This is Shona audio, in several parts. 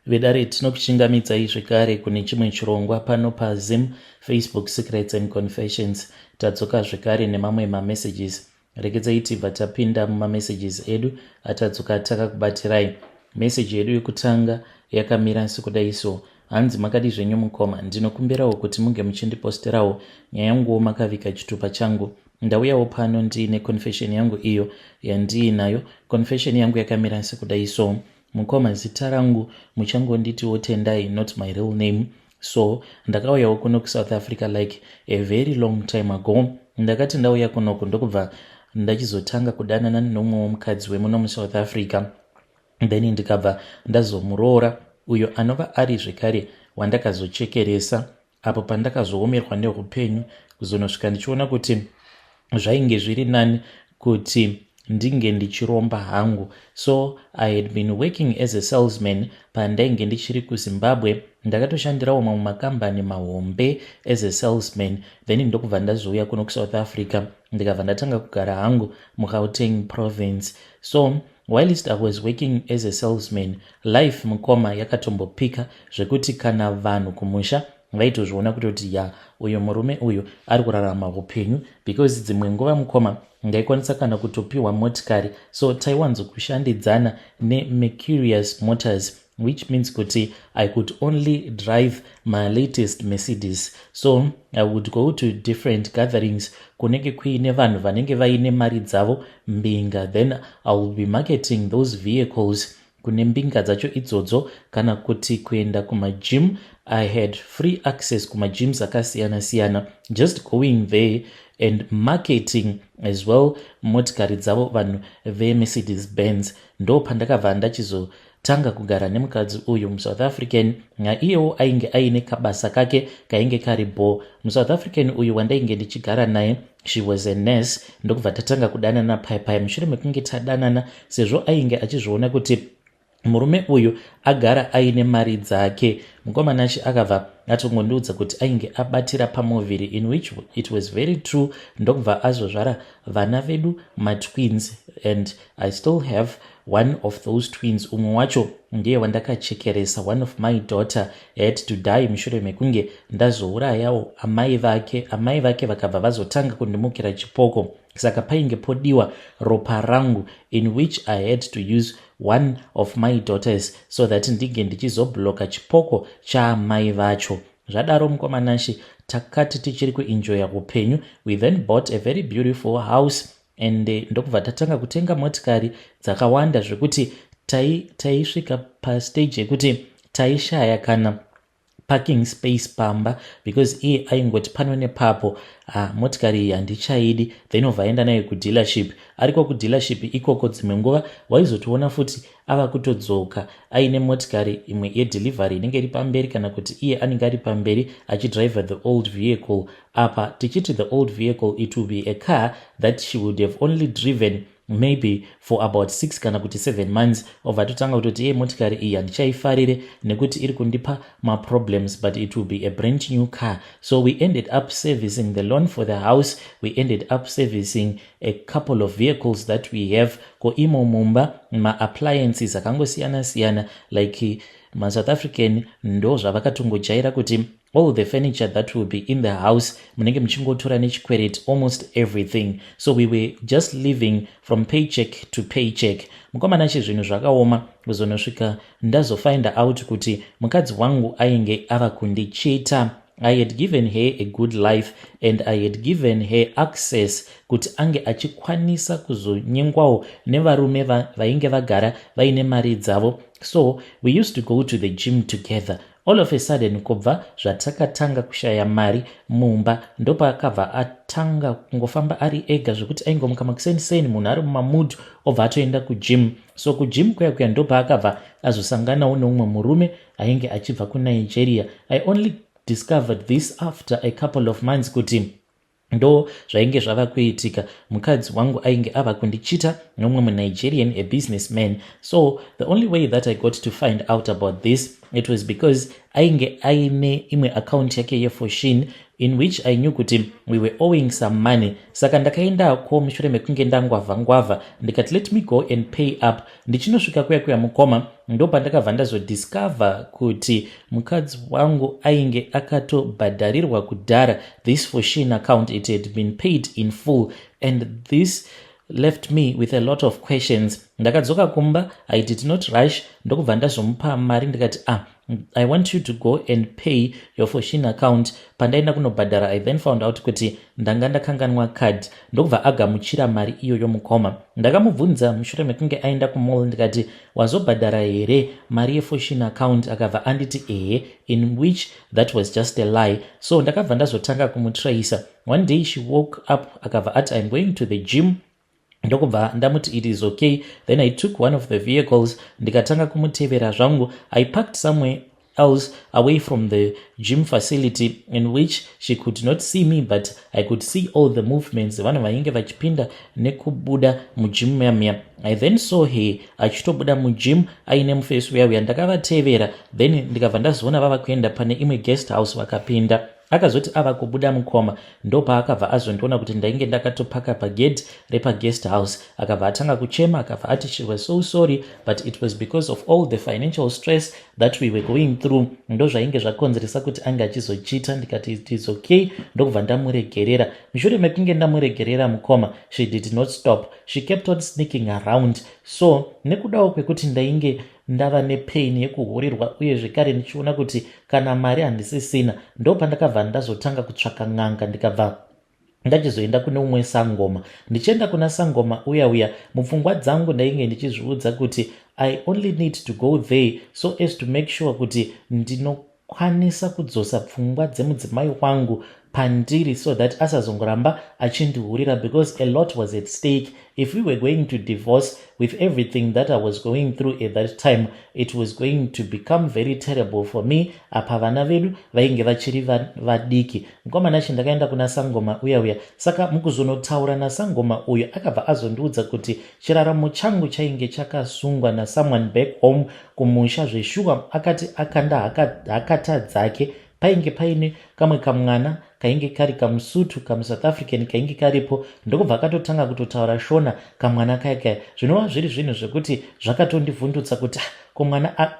Vedare tinokuchingamidzai zvekare kune chimwe chirongwa pano paZim Facebook Secrets and Confessions. Tadzoka zvekare nemamwe mamessages. Regedzai tibva tapinda mumamessages edu atadzoka takakubatirai. Message yedu yekutanga yakamira sekudai so. Hanzi makadi zvenyu mukoma, ndinokumbirawo kuti munge muchindiposterawo nyaya yanguwo makavika chitupa changu. Ndauyawo pano ndiine confession yangu iyo yandiinayo. Confession yangu yakamira sekudai so. Mukoma, zita rangu muchangonditiwo Tendai, not my real name. So ndakauyawo kuno kuSouth Africa like a very long time ago. Ndakati ndauya kunoku ndokubva ndachizotanga kudanana nomumwe mukadzi wemuno muSouth Africa. Then ndikabva ndazomuroora uyo anova ari zvekare wandakazochekeresa apo pandakazoomerwa neupenyu kuzonosvika ndichiona kuti zvainge zviri nani kuti ndinge ndichiromba hangu. So I had been working as a salesman pandainge ndichiri kuZimbabwe. Ndakatoshandirawo mamwe makambani mahombe as a salesman. Then ndokubva ndazouya kuno kuSouth Africa ndikabva ndatanga kugara hangu muGauteng province. So whilst I was working as a salesman, life mukoma yakatombopika zvekuti kana vanhu kumusha vaitozviona kutoti ya uyo murume uyu ari kurarama upenyu, because dzimwe nguva mukoma ndaikwanisa kana kutopiwa motikari. So taiwanzokushandidzana neMercurius Motors, which means kuti I could only drive my latest Mercedes. So I would go to different gatherings kunenge kuine vanhu vanenge vaine mari dzavo mbinga, then I will be marketing those vehicles kune mbinga dzacho idzodzo. Kana kuti kuenda kumagym, I had free access kumagyms akasiyana siyana, just going there and marketing as well motikari dzavo vanhu veMercedes Benz. Ndo pandakabva ndachizotanga kugara nemukadzi uyu muSouth African, naiyewo ainge aine kabasa kake kainge kari bo. muSouth African uyu wandainge ndichigara naye, she was a nurse. Ndokubva tatanga kudanana pai mushure mekunge tadanana, sezvo ainge achizviona kuti murume uyu agara aine mari dzake. Mukomana shi akabva atongondiudza kuti ainge abatira pamovhiri, in which it was very true. Ndokubva azozvara vana vedu matwins, and I still have one of those twins. Umwe wacho ndiye wandakachekeresa. One of my daughter had to die mushure mekunge ndazourayawo amai vake. Amai vake vakabva vazotanga kundimukira chipoko, saka painge podiwa ropa rangu, in which I had to use one of my daughters so that ndinge ndichizobloka chipoko chaamai vacho. Zvadaro mukomanashi takati tichiri kuenjoya upenyu, we then bought a very beautiful house, and ndokubva tatanga kutenga motikari dzakawanda zvekuti taisvika pastage yekuti taishaya kana parking space pamba, because iye aingoti pano nepapo motikari iyi handichaidi, then ovhaenda nayo kudealership. Ariko kudealership ikoko dzimwe nguva waizotoona futi ava kutodzoka aine motikari imwe yedelivery inenge iri pamberi, kana kuti iye anenge ari pamberi achidrive the old vehicle. Apa tichiti the old vehicle, it will be a car that she would have only driven maybe for about 6 kana kuti 7 months. Ovatotanga kutoti ye motikari iyi handichaifarire nekuti iri kundipa problems, but it will be a brand new car. So we ended up servicing the loan for the house. We ended up servicing a couple of vehicles that we have. Ko imo mumba ma-appliances akangosiyana siyana, like maSouth African ndo zvavakatongojaira kuti all the furniture that will be in the house munenge muchingotora nechikwereti almost everything. So we were just living from paycheck to paycheck. Mukomana zvinhu zvakaoma kuzonosvika ndazofind out kuti mukadzi wangu ainge ava kundichita. I had given her a good life, and I had given her access kuti ange achikwanisa kuzonyengwawo nevarume vainge vagara vaine mari dzavo. So we used to go to the gym together. All of a sudden kubva zvatakatanga kushaya mari mumba, ndopa akabva atanga kungofamba ari ega zvekuti aingomuka makuseni munhu ari mumamood obva atoenda kugym. So kugym kuya ndopa akabva azosanganawo neumwe murume ainge achibva kuNigeria. I only discovered this after a couple of months kuti ndo zvainge zvava kuitika. Mukadzi wangu ainge ava kundichita nomwe muNigerian, a businessman. So the only way that I got to find out about this, it was because ainge aine imwe account yake yeFortune in which I knew kuti we were owing some money. Saka ndakaendako mushure mekunge ndangwavha ndikati let me go and pay up. Ndichinosvika kuya mukoma ndo pandakabva ndazodiscover kuti mukadzi wangu ainge akatobhadharirwa kudhara. This Fortune account, it had been paid in full, and this left me with a lot of questions. Ndakadzoka kumba, I did not rush. Ndokubva ndazomupa mari ndikati I want you to go and pay your Fortune account. Pandaenda kunobhadhara, I then found out kuti ndanga ndakanganwa card. Ndokubva agamuchira mari iyoyo mukoma. Ndakamubvunza mushure mekunge aenda kumall ndikati wazobhadhara here mari yeFortune account? Akabva anditi ehe, in which that was just a lie. So ndakabva ndazotanga kumutracer. One day she woke up akabva ati I'm going to the gym. Ndokubva ndamuti it is okay. Then I took one of the vehicles ndikatanga kumutevera zvangu. I parked somewhere else away from the gym facility in which she could not see me, but I could see all the movements vanhu vainge vachipinda nekubuda mugym yamya. I then saw her achitobuda mugym aine mufesi uya ndakavatevera. Then ndikabva ndazoona vava kuenda pane imwe guest house vakapinda. Akazoti ava kubuda mukoma ndo paakabva azondiona kuti ndainge ndakatopaka pagate repaguest house. Akabva atanga kuchema akabva ati she was so sorry but it was because of all the financial stress that we were going through. Ndo zvainge zvakonzeresa kuti anga achizochita. Ndikati it is okay. Ndokubva ndamuregerera. Mushure mekunge ndamuregerera mukoma, she did not stop. She kept on sneaking around. So nekudawo kwekuti ndainge ndava nepain yekuhurirwa uye zvekare ndichiona kuti kana mari handisisina, ndo pandakabva ndazotanga kutsvaka n'anga. Ndikabva ndachizoenda kune umwe sangoma. Ndichienda kuna sangoma uya mupfungwa dzangu ndainge ndichizviudza kuti I only need to go there so as to make sure kuti ndinokwanisa kudzosa pfungwa dzemudzimai wangu pandiri so that asazongoramba achindihurira, because a lot was at stake. If we were going to divorce with everything that I was going through at that time, it was going to become very terrible for me. Apa vana vedu vainge vachiri vadiki. Ngoma nachi ndakaenda kuna sangoma uya. Saka mukuzonotaura na sangoma uyo akabva azondiudza kuti chiraramo changu chainge chakasungwa na someone back home kumusha zveshuwa. Akati akanda hakata dzake painge paine kamwe kamwana kainge kari kamusutu kamuSouth African kainge karipo. Ndokubva akatotanga kutotaura shona kamwana kaya. Zvinova zviri zvinhu zvekuti zvakatondivhundutsa kuti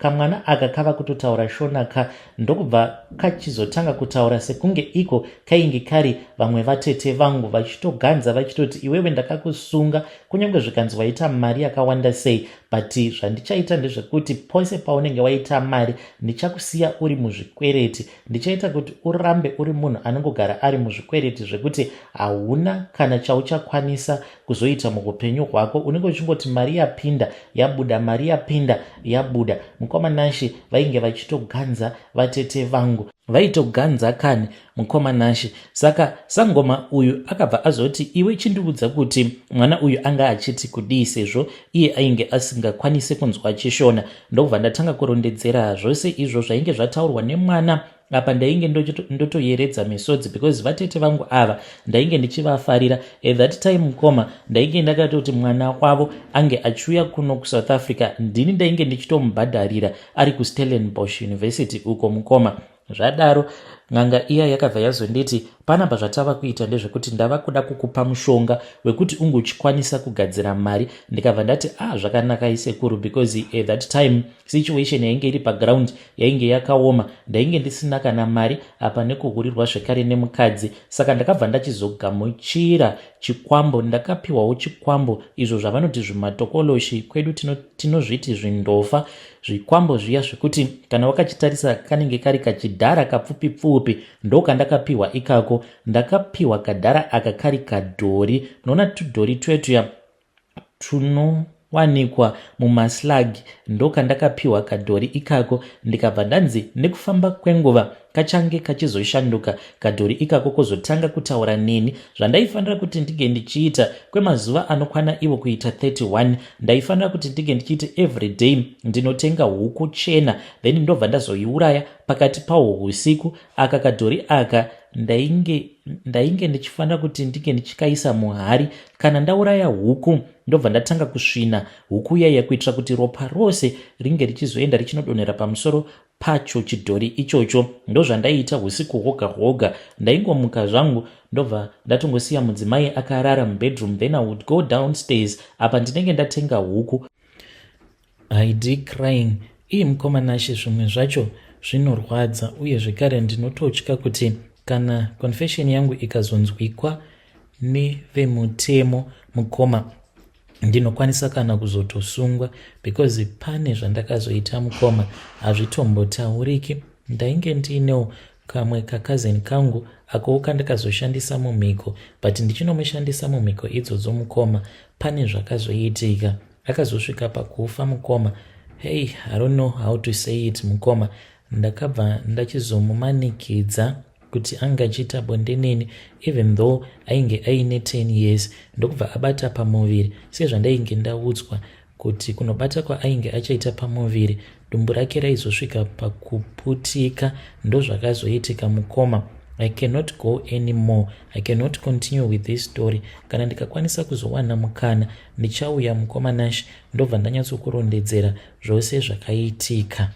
kamwana aka kava kutotaura shona ka. Ndokubva kachizotanga kutaura sekunge iko kainge kari vamwe vatete vangu vachitoganza vachitoti iwewe ndakakusunga kunyange zvikanzi waita mari yakawanda sei, but zvandichaita ndezvekuti pose paunenge waita mari ndichakusiya uri muzvikwereti. Ndichaita kuti urambe uri munhu anongogara ari muzvikwereti zvekuti hauna kana chauchakwanisa kuzoita muupenyu hwako. Unenge uchingoti mari yapinda yabuda, mari yapinda yabuda. Mukoma nashi vainge vachitoganza vatete vangu, vaitoganza kani mukoma nashi. Saka sangoma uyu akabva azoti iwe chindiudza kuti mwana uyu anga achiti kudii sezvo iye ainge asingakwanisi kunzwa chishona. Ndokubva ndatanga kurondedzera zvose izvo zvainge zvataurwa nemwana. Apa ndainge ndotoyeredza misodzi because vatete vangu ava ndainge ndichivafarira. At that time mukoma ndainge ndakatoti mwana wavo ange achiuya kuno kuSouth Africa ndini ndainge ndichitomubhadharira ari kuStellenbosch University uko mukoma. Zvadaro nganga iya yakabva yazonditi panapa zvatava kuita ndezvekuti ndava kuda kukupa mushonga wekuti unge uchikwanisa kugadzira mari. Ndikabva ndati zvakanaka isekuru, because at that time situation yainge iri paground yainge yakaoma. Ndainge ndisina kana mari apa nekuhurirwa zvekare nemukadzi. Saka ndakabva ndachizogamuchira chikwambo. Ndakapiwawo chikwambo izvo zvavanoti zvimatokoloshi kwedu tinozviti zvindofa. Zvikwambo zviya zvekuti kana wakachitarisa kanenge kari kachidhara kapfupi ndo kandakapiwa ikako. Ndakapiwa kadhara aka kari kadhori. Munoona tudhori twetuya tunowanikwa mumaslag, ndo kandakapiwa kadhori ikako. Ndikabva ndanzi nekufamba kwenguva kachange kachizoshanduka kadhori ikako kozotanga kutaura neni zvandaifanira kuti ndige ndichiita kwemazuva anokwana ivo kuita 31. Ndaifanira kuti ndige ndichiita everyday ndinotenga huku chena then ndobva ndazoiuraya pakati pawo usiku. Aka kadhori aka ndainge ndichifanira kuti ndige ndichikaisa muhari. Kana ndauraya huku ndobva ndatanga kusvina huku yaiya kuitira kuti ropa rose ringe richizoenda richinodonhera pamusoro pacho chidhori ichocho. Ndozvandaita usiku hwoga hwoga. Ndaingomuka zvangu ndobva ndatongosiya mudzimai akarara mubedroom, then I would go downstairs apa ndinenge ndatenga huku. I did crying. Mukomanashe zvimwe zvacho zvinorwadza uye zvekare ndinototya kuti kana confession yangu ikazonzwikwa nevemutemo mukoma ndinokwanisa kana kuzotosungwa, because pane zvandakazoita mukoma hazvitombotauriki. Ndainge ndiinewo kamwe kakazeni kangu akowo kandakazoshandisa mumhiko, but ndichinomushandisa mumhiko idzodzo mukoma pane zvakazoitika. Akazosvika pakufa mukoma. Hey, I don't know how to say it mukoma. Ndakabva ndachizomumanikidza kuti angachiita bonde neni, even though ainge aine 10 years. Ndokubva abata pamuviri sezvandainge ndaudzwa kuti kunobata kwaainge achaita pamuviri dumbu rake raizosvika pakuputika. Ndozvakazoitika mukoma. I cannot go anymore. I cannot continue with this story. Kana ndikakwanisa kuzowana mukana ndichauya mukoma Nash ndobva ndanyatsokurondedzera zvose zvakaitika.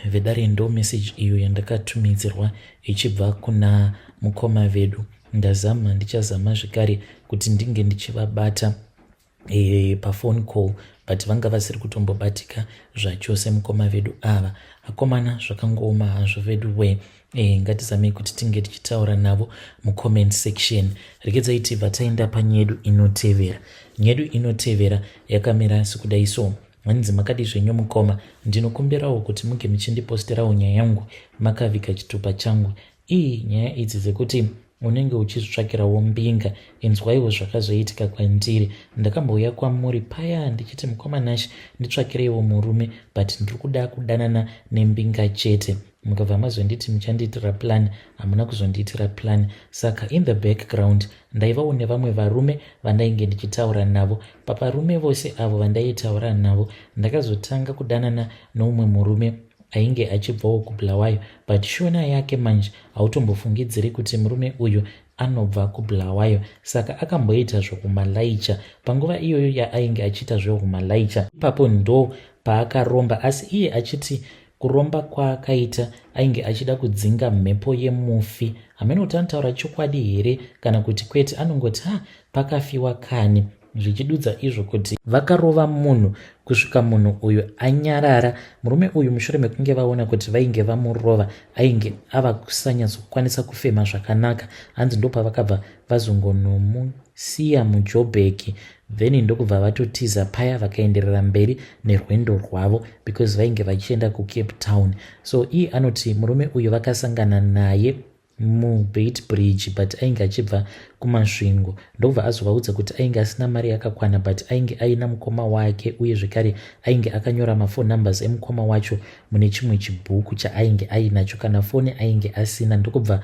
Vedare ndo message iyo yandakatumidzirwa ichibva kuna mukoma vedu. Ndazama ndichazama zvekare kuti ndinge ndichivabata pafone call, but vanga vasiri kutombobatika zvachose mukoma vedu ava. Akomana zvakangooma hazvo vedu we. Ngatizamei kuti tinge tichitaura navo mucomment section. Regedzai tibva taenda panyedu inotevera. Nyedu inotevera yakamira sekudai so. Hanzi makadi zvenyu mukoma, ndinokumbirawo kuti muge muchindiposterawo nyaya yangu makavika chitupa changu. Nyaya idzi dzekuti unenge uchizvitsvakirawo mbinga, inzwaiwo zvakazoitika kwandiri. Ndakambouya kwamuri paya ndichiti mukoma Nash nditsvakireiwo murume, but ndiri kuda kudanana nembinga chete. Mukabva mazonditi muchandiitira plan, hamuna kuzondiitira plan. Saka in the background ndaivawo nevamwe varume vandainge ndichitaura navo. Pavarume vose avo vandaitaura navo ndakazotanga kudanana noumwe murume ainge achibvawo kuBulawayo, but shona yake manje hautombofungidziri kuti murume uyu anobva kuBulawayo. Saka akamboita zvokumalaicha. Panguva iyoyo yaainge achiita zvokumalaicha, ipapo ndo paakaromba, asi iye achiti kuromba kwaakaita ainge achida kudzinga mhepo yemufi. Hamene kuti anotaura chokwadi here kana kuti kwete, anongoti pakafiwa kani, zvichidudza izvo kuti vakarova munhu kusvika munhu uyu anyarara. Murume uyu mushure mekunge vaona kuti vainge vamurova ainge ava kusanyatsokwanisa kufema zvakanaka, hanzi ndo pavakabva vazongonomusiya muJoburg, then ndokubva vatotiza paya vakaenderera mberi nerwendo rwavo because vainge vachienda kuCape Town. So iye anoti murume uyu vakasangana naye muBeitbridge, but ainge achibva kumasvingo. Ndobva azovaudza kuti ainge asina mari yakakwana, but ainge aina mukoma wake, uye zvekare ainge akanyora mafone numbers emukoma wacho mune chimwe chibhuku chaainge ainacho, kana foni ainge asina. Ndokubva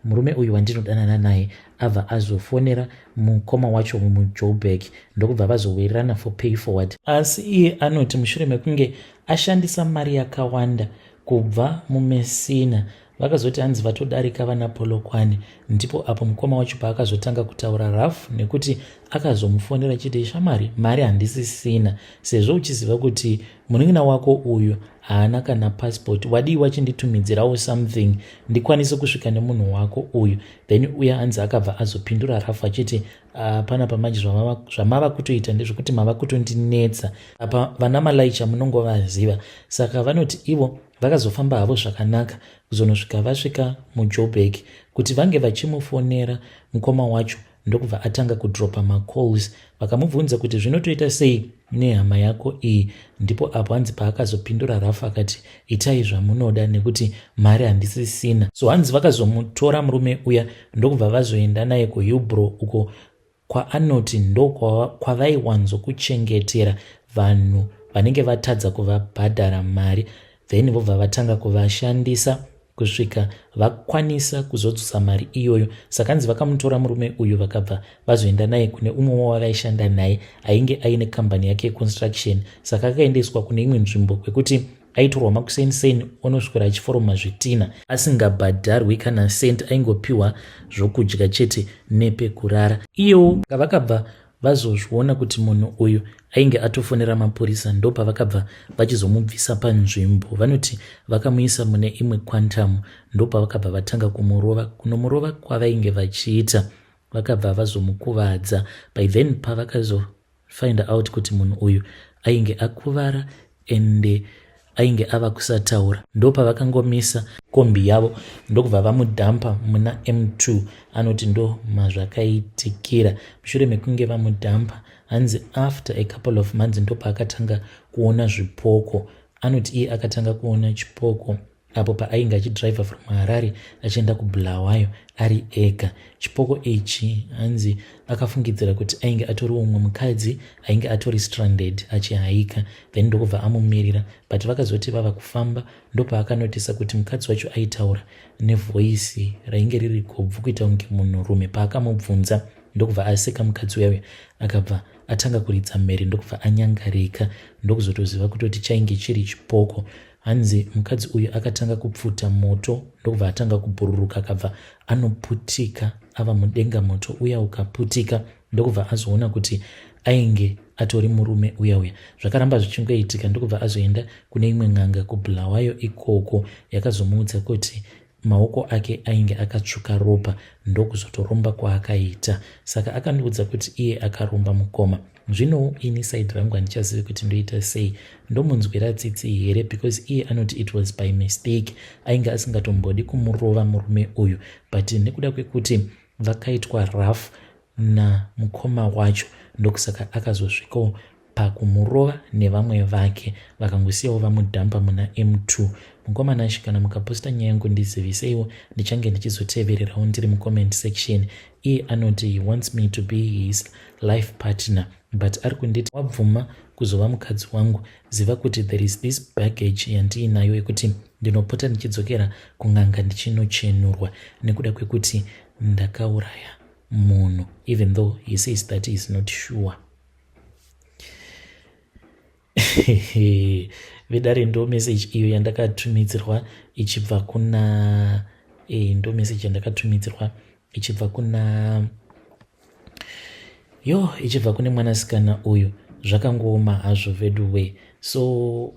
murume uyu wandinodanana naye abva azofonera mukoma wacho muJoburg, ndokubva vazowirirana for pay forward. Asi iye anoti mushure mekunge ashandisa mari yakawanda kubva muMessina, vakazoti hanzi vatodarika vana Polokwane, ndipo apo mukoma wacho paakazotanga kutaura rafu, nekuti akazomufonera chiti shamari, mari handisisina, sezvo uchiziva kuti munin'ina wako uyu haana kana passport, wadiwa chinditumidzirawo something ndikwanise kusvika nemunhu wako uyu. Then uya hanzi akabva azopindura rafu achiti pana pamanje zvamava kutoita ndezvekuti mava kutondinetsa apa vana Malaicha munongovaziva. Saka vanoti ivo vakazofamba havo zvakanaka kuzonosvika vasvika muJoburg kuti vange vachimufonera mukoma wacho. Ndokubva atanga kudropa macalls, vakamubvunza kuti zvinotoita sei nehama yako iyi, ndipo apo hanzi paakazopindura rafu akati itai zvamunoda nekuti mari handisisina. So hanzi vakazomutora murume uya ndokubva vazoenda naye kuHillbrow, uko kwaanoti ndo kwavaiwanzokuchengetera vanhu vanenge vatadza kuvabhadhara mari, then vobva vatanga kuvashandisa kusvika vakwanisa kuzodzosa mari iyoyo. Saka hanzi vakamutora murume uyu vakabva vazoenda naye kune umwe wavaishanda naye ainge aine kambani yake yeconstruction. Saka akaendeswa kune imwe nzvimbo kwekuti aitorwa makuseni onosvikira achiforoma zvitina asingabhadharwi kana senti, aingopiwa zvokudya chete nepekurara. Iyewo vakabva vazozviona kuti munhu uyu ainge atofonera mapurisa ndopavakabva vachizomubvisa panzvimbo. Vanoti vakamuisa mune imwe quantum ndopavakabva vatanga kumurova. Kunomurova kwavainge vachiita vakabva vazomukuvadza. By then pavakazofind out kuti munhu uyu ainge akuvara ende ainge ava kusataura ndopavakangomisa kombi yavo ndokubva vamudhampa muna M2. Anoti ndo mazvakaitikira. Mushure mekunge vamudhampa, hanzi after a couple of months ndopaakatanga kuona zvipoko. Anoti iye akatanga kuona chipoko apo paainge achidhiraivha from Harare achienda kuBulawayo ari ega. Chipoko ichi hanzi akafungidzira kuti ainge atori umwe mukadzi ainge atori stranded achihaika, then ndokubva amumirira. But vakazoti vava kufamba ndopaakanotisa kuti mukadzi wacho aitaura nevhoisi rainge riri kobvu kuita kunge munhurume. Paakamubvunza ndokubva aseka mukadzi uya akabva atanga kuridza mhere ndokubva anyangarika ndokuzotoziva kutoti chainge chiri chipoko. Hanzi mukadzi uyu akatanga kupfuta moto ndokubva atanga kubhururuka akabva anoputika ava mudenga. Moto uya ukaputika ndokubva azoona kuti ainge atori murume uya. Zvakaramba zvichingoitika ndokubva azoenda kune imwe n'anga kuBulawayo ikoko yakazomuudza kuti maoko ake ainge akatsvuka ropa ndokuzotoromba kwaakaita. Saka akandiudza kuti iye akaromba mukoma. Zvino ini side rangu handichazivi kuti ndoita sei, ndomunzwira tsitsi here, because iye anoti it was by mistake, ainge asingatombodi kumurova murume uyu, but nekuda kwekuti vakaitwa rough namukoma wacho ndokusaka akazosvikawo pakumurova nevamwe vake vakangosiyawo vamudhampa muna M2. Mukomana acho kana mukaposta nyaya yangu ndiziviseiwo, ndichange ndichizotevererawo ndiri mucomment section. Iye anoti he wants me to be his life partner, but ari kunditi wabvuma kuzova mukadzi wangu, ziva kuti there is this baggage yandiinayo yekuti ndinopota ndichidzokera kun'anga ndichinochenurwa nekuda kwekuti ndakauraya munhu, even though he says that he is not sure. Vedare ndo message iyo yandakatumidzirwa ichibva kuna ndo message yandakatumidzirwa ichibva kuna ichibva kune mwanasikana uyu. Zvakangooma hazvo veduwe. So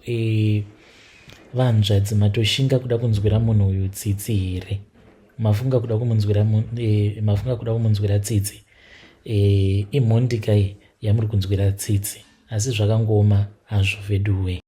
vanzvadzi matoshinga kuda kunzwira munhu uyu tsitsi here? Mafunga kuda kumunzwira tsitsi? Imhondikai yamuri kunzwira tsitsi, asi zvakangooma hazvo veduwe.